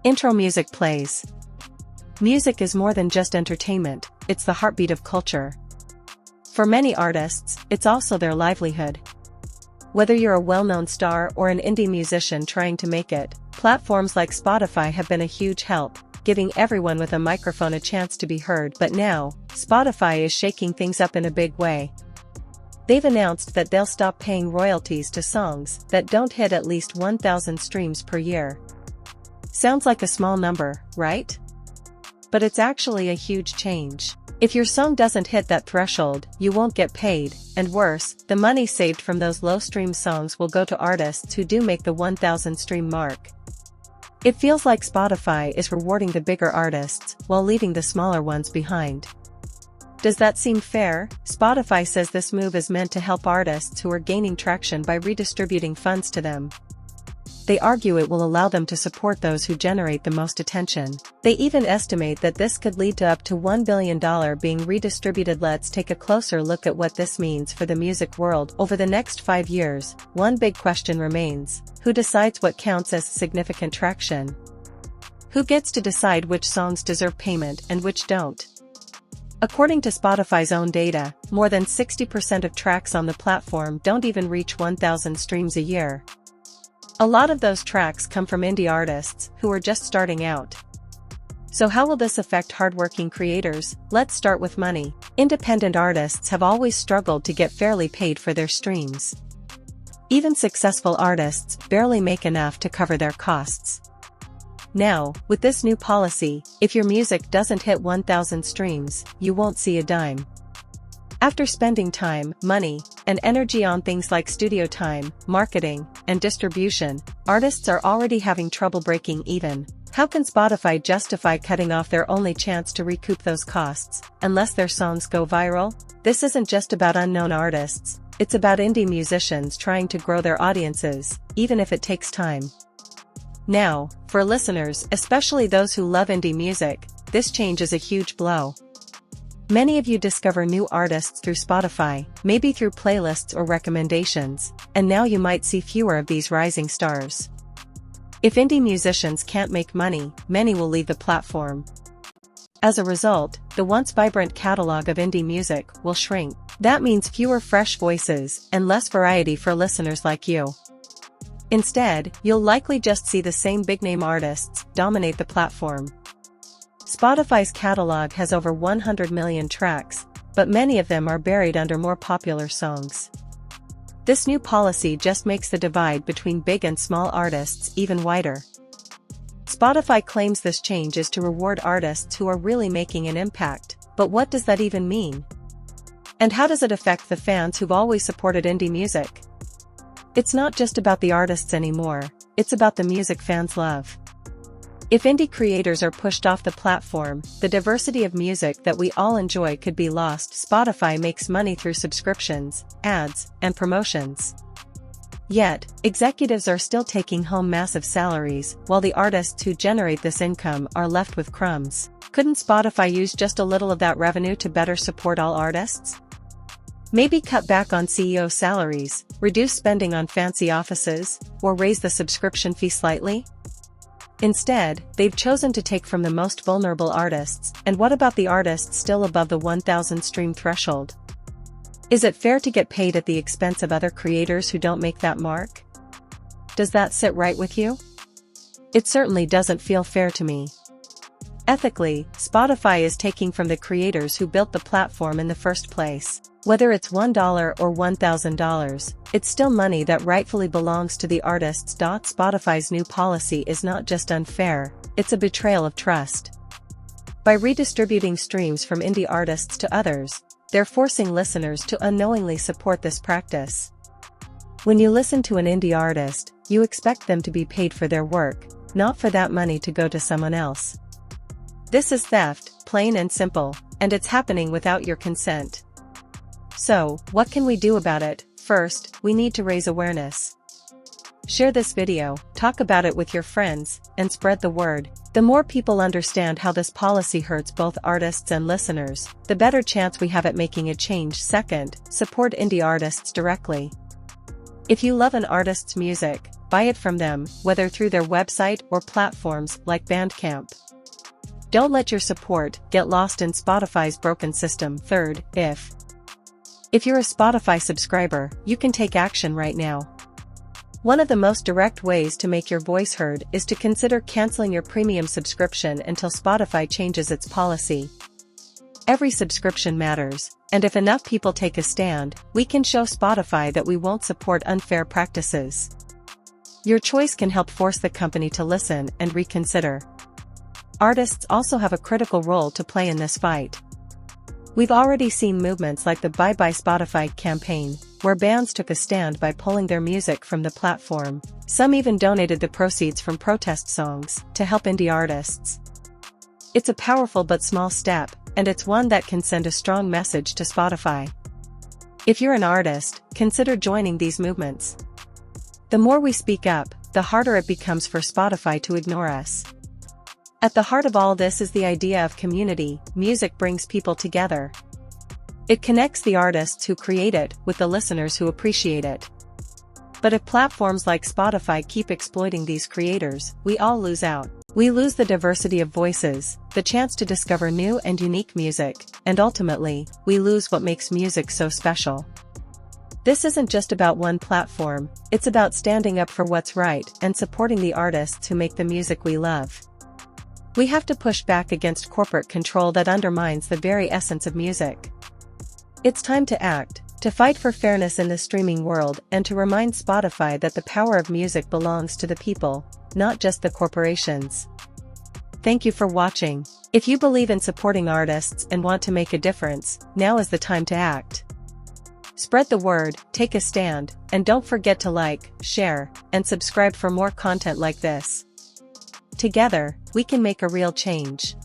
Intro music plays. Music is more than just entertainment, it's the heartbeat of culture. For many artists, it's also their livelihood. Whether you're a well-known star or an indie musician trying to make it, platforms like Spotify have been a huge help, giving everyone with a microphone a chance to be heard. But now, Spotify is shaking things up in a big way. They've announced that they'll stop paying royalties to songs that don't hit at least 1,000 streams per year. Sounds like a small number, right? But it's actually a huge change. If your song doesn't hit that threshold, you won't get paid, and worse, the money saved from those low-stream songs will go to artists who do make the 1,000 stream mark. It feels like Spotify is rewarding the bigger artists while leaving the smaller ones behind. Does that seem fair? Spotify says this move is meant to help artists who are gaining traction by redistributing funds to them. They argue it will allow them to support those who generate the most attention. They even estimate that this could lead to up to $1 billion being redistributed. Let's take a closer look at what this means for the music world over the next 5 years. One big question remains: who decides what counts as significant traction? Who gets to decide which songs deserve payment and which don't? According to Spotify's own data, more than 60% of tracks on the platform don't even reach 1,000 streams a year. A lot of those tracks come from indie artists who are just starting out. So how will this affect hardworking creators? Let's start with money. Independent artists have always struggled to get fairly paid for their streams. Even successful artists barely make enough to cover their costs. Now, with this new policy, if your music doesn't hit 1,000 streams, you won't see a dime. After spending time, money, and energy on things like studio time, marketing, and distribution, artists are already having trouble breaking even. How can Spotify justify cutting off their only chance to recoup those costs, unless their songs go viral? This isn't just about unknown artists, it's about indie musicians trying to grow their audiences, even if it takes time. Now, for listeners, especially those who love indie music, this change is a huge blow. Many of you discover new artists through Spotify, maybe through playlists or recommendations, and now you might see fewer of these rising stars. If indie musicians can't make money, many will leave the platform. As a result, the once vibrant catalog of indie music will shrink. That means fewer fresh voices and less variety for listeners like you. Instead, you'll likely just see the same big-name artists dominate the platform. Spotify's catalog has over 100 million tracks, but many of them are buried under more popular songs. This new policy just makes the divide between big and small artists even wider. Spotify claims this change is to reward artists who are really making an impact, but what does that even mean? And how does it affect the fans who've always supported indie music? It's not just about the artists anymore, it's about the music fans love. If indie creators are pushed off the platform, the diversity of music that we all enjoy could be lost. Spotify makes money through subscriptions, ads, and promotions. Yet, executives are still taking home massive salaries, while the artists who generate this income are left with crumbs. Couldn't Spotify use just a little of that revenue to better support all artists? Maybe cut back on CEO salaries, reduce spending on fancy offices, or raise the subscription fee slightly? Instead, they've chosen to take from the most vulnerable artists. And what about the artists still above the 1,000 stream threshold? Is it fair to get paid at the expense of other creators who don't make that mark? Does that sit right with you? It certainly doesn't feel fair to me. Ethically, Spotify is taking from the creators who built the platform in the first place. Whether it's $1 or $1,000, it's still money that rightfully belongs to the artists. Spotify's new policy is not just unfair, it's a betrayal of trust. By redistributing streams from indie artists to others, they're forcing listeners to unknowingly support this practice. When you listen to an indie artist, you expect them to be paid for their work, not for that money to go to someone else. This is theft, plain and simple, and it's happening without your consent. So, what can we do about it? First, we need to raise awareness. Share this video, talk about it with your friends, and spread the word. The more people understand how this policy hurts both artists and listeners, the better chance we have at making a change. Second, support indie artists directly. If you love an artist's music, buy it from them, whether through their website or platforms like Bandcamp. Don't let your support get lost in Spotify's broken system. Third, if you're a Spotify subscriber, you can take action right now. One of the most direct ways to make your voice heard is to consider canceling your premium subscription until Spotify changes its policy. Every subscription matters, and if enough people take a stand, we can show Spotify that we won't support unfair practices. Your choice can help force the company to listen and reconsider. Artists also have a critical role to play in this fight. We've already seen movements like the Bye Bye Spotify campaign, where bands took a stand by pulling their music from the platform. Some even donated the proceeds from protest songs to help indie artists. It's a powerful but small step, and it's one that can send a strong message to Spotify. If you're an artist, consider joining these movements. The more we speak up, the harder it becomes for Spotify to ignore us. At the heart of all this is the idea of community. Music brings people together. It connects the artists who create it with the listeners who appreciate it. But if platforms like Spotify keep exploiting these creators, we all lose out. We lose the diversity of voices, the chance to discover new and unique music, and ultimately, we lose what makes music so special. This isn't just about one platform, it's about standing up for what's right and supporting the artists who make the music we love. We have to push back against corporate control that undermines the very essence of music. It's time to act, to fight for fairness in the streaming world, and to remind Spotify that the power of music belongs to the people, not just the corporations. Thank you for watching. If you believe in supporting artists and want to make a difference, now is the time to act. Spread the word, take a stand, and don't forget to like, share, and subscribe for more content like this. Together, we can make a real change.